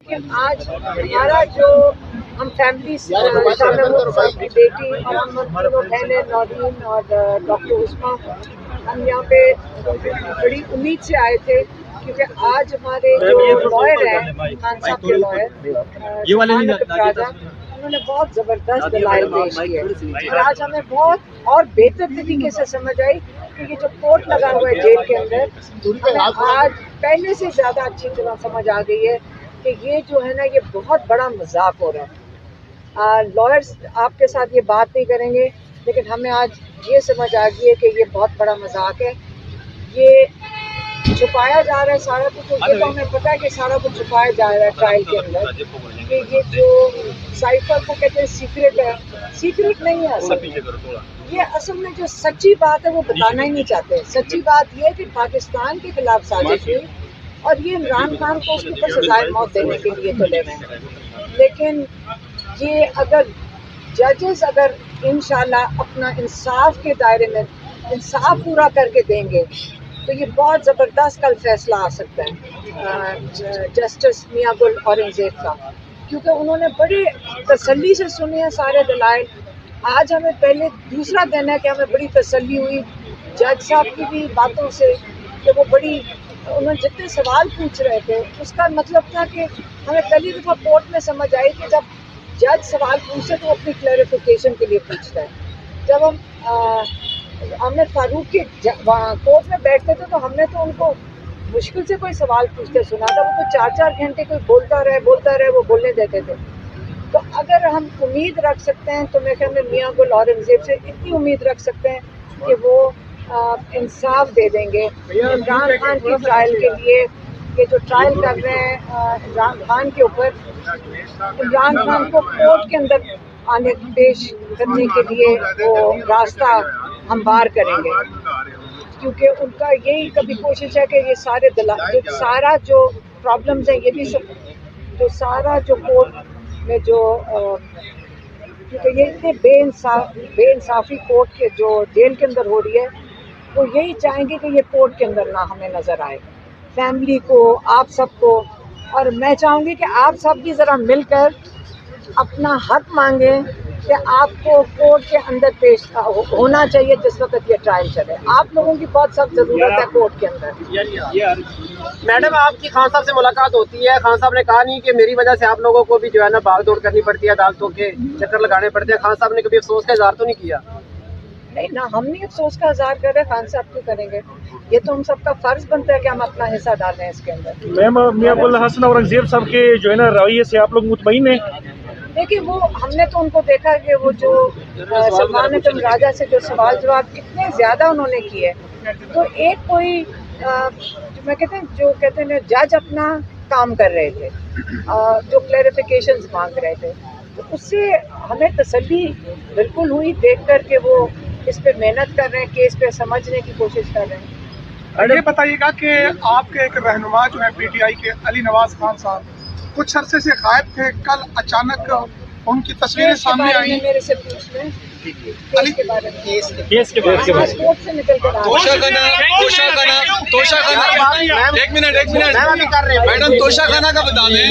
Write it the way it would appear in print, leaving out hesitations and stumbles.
کہ آج ہمارا جو ہم فیملی صاحب کی بیٹی اور ہم دونوں بہنیں نورین اور ڈاکٹر عثما، ہم یہاں پہ بڑی امید سے آئے تھے کیونکہ آج ہمارے جو لائر ہیں خان صاحب کے لائر انہوں نے بہت زبردست دلائل پیش کیے اور آج ہمیں بہت اور بہتر طریقے سے سمجھ آئی کہ یہ جو کوٹ لگا ہوا ہے جیل کے اندر، آج پہلے سے زیادہ اچھی طرح سمجھ آ گئی ہے کہ یہ جو ہے نا یہ بہت بڑا مذاق ہو رہا ہے۔ لائرس آپ کے ساتھ یہ بات نہیں کریں گے لیکن ہمیں آج یہ سمجھ آ گئی ہے کہ یہ بہت بڑا مذاق ہے، یہ چھپایا جا رہا ہے سارا کچھ۔ یہ تو ہمیں پتہ ہے کہ سارا کچھ چھپایا جا رہا ہے ٹرائل کے اندر، کہ یہ جو سائفر کو کہتے ہیں سیکرٹ ہے، سیکرٹ نہیں ہے اصل میں۔ یہ اصل میں جو سچی بات ہے وہ بتانا ہی نہیں چاہتے۔ سچی بات یہ ہے کہ پاکستان کے خلاف سازش ہوئی اور یہ عمران خان کو اس کے اوپر سزائے موت دینے کے لیے تلے ہوئے ہیں، لیکن یہ اگر ججز اگر انشاءاللہ اپنا انصاف کے دائرے میں انصاف پورا کر کے دیں گے تو یہ بہت زبردست کل فیصلہ آ سکتا ہے جسٹس میاں گل اورنگزیب کا، کیونکہ انہوں نے بڑی تسلی سے سنے ہیں سارے دلائل۔ آج ہمیں پہلے دوسرا دن ہے کہ ہمیں بڑی تسلی ہوئی جج صاحب کی بھی باتوں سے کہ وہ بڑی انہوں نے جتنے سوال پوچھ رہے تھے اس کا مطلب تھا کہ ہمیں پہلی دفعہ کورٹ میں سمجھ آئی کہ جب جج سوال پوچھتے تو وہ اپنی کلیریفیکیشن کے لیے پوچھتا ہے۔ جب ہم عامر فاروق کے کورٹ میں بیٹھتے تھے تو ہم نے تو ان کو مشکل سے کوئی سوال پوچھتے سنا تھا، وہ تو 4 گھنٹے کوئی بولتا رہے وہ بولنے دیتے تھے۔ تو اگر ہم امید رکھ سکتے ہیں تو میں خیال میں میاں گل اورنگزیب سے اتنی امید رکھ سکتے ہیں کہ وہ انصاف دے دیں گے عمران خان کی ٹرائل کے لیے۔ یہ جو ٹرائل کر رہے ہیں عمران خان کے اوپر، عمران خان کو کورٹ کے اندر آنے پیش کرنے کے لیے وہ راستہ ہموار کریں گے، کیونکہ ان کا یہی کبھی کوشش ہے کہ یہ سارا جو پرابلمز ہیں یہ بھی سب جو سارا جو کورٹ میں جو کیونکہ یہ اتنے بے انصافی کورٹ کے جو جیل کے اندر ہو رہی ہے، وہ یہی چاہیں گے کہ یہ کورٹ کے اندر نہ ہمیں نظر آئے، فیملی کو، آپ سب کو۔ اور میں چاہوں گی کہ آپ سب بھی ذرا مل کر اپنا حق مانگیں کہ آپ کو کورٹ کے اندر پیش ہونا چاہیے جس وقت یہ ٹرائل چلے۔ آپ لوگوں کی بہت سخت ضرورت ہے کورٹ کے اندر۔ میڈم آپ کی خان صاحب سے ملاقات ہوتی ہے، خان صاحب نے کہا نہیں کہ میری وجہ سے آپ لوگوں کو بھی جو ہے نا بھاگ دوڑ کرنی پڑتی ہے، عدالتوں کے چکر لگانے پڑتے ہیں، خان صاحب نے کبھی افسوس کا اظہار تو نہیں کیا؟ نہیں نہ، ہم نہیں افسوس کا اظہار کر رہے، خان صاحب کیوں کریں گے؟ یہ تو ہم سب کا فرض بنتا ہے کہ ہم اپنا حصہ ڈالیں اس کے اندر۔ میم میاں گل حسن اورنگزیب صاحب کے جو ہے نا رویے سے آپ لوگ مطمئن ہیں؟ دیکھیے وہ ہم نے تو ان کو دیکھا کہ وہ جو سلمان اعظم راجہ سے جو سوال جواب اتنے زیادہ انہوں نے کیے، تو ایک کوئی میں کہتے ہیں جج اپنا کام کر رہے تھے، جو کلیریفیکیشنز مانگ رہے تھے، تو اس سے ہمیں تسلی بالکل ہوئی دیکھ کر کہ وہ اس پہ محنت کر رہے ہیں، کیس پہ سمجھنے کی کوشش کر رہے ہیں۔ یہ بتائیے گا کہ آپ کے ایک رہنما جو ہے پی ٹی آئی کے علی نواز خان صاحب کچھ عرصے سے غائب تھے، کل اچانک ان کی تصویریں سامنے آئی۔ میرے سے پوچھ لیں کیس کے بارے میں، کیس کے بارے میں پاسپورٹ سے نکل کر ایک منٹ میڈم توشہ خانہ کا بتا دیں۔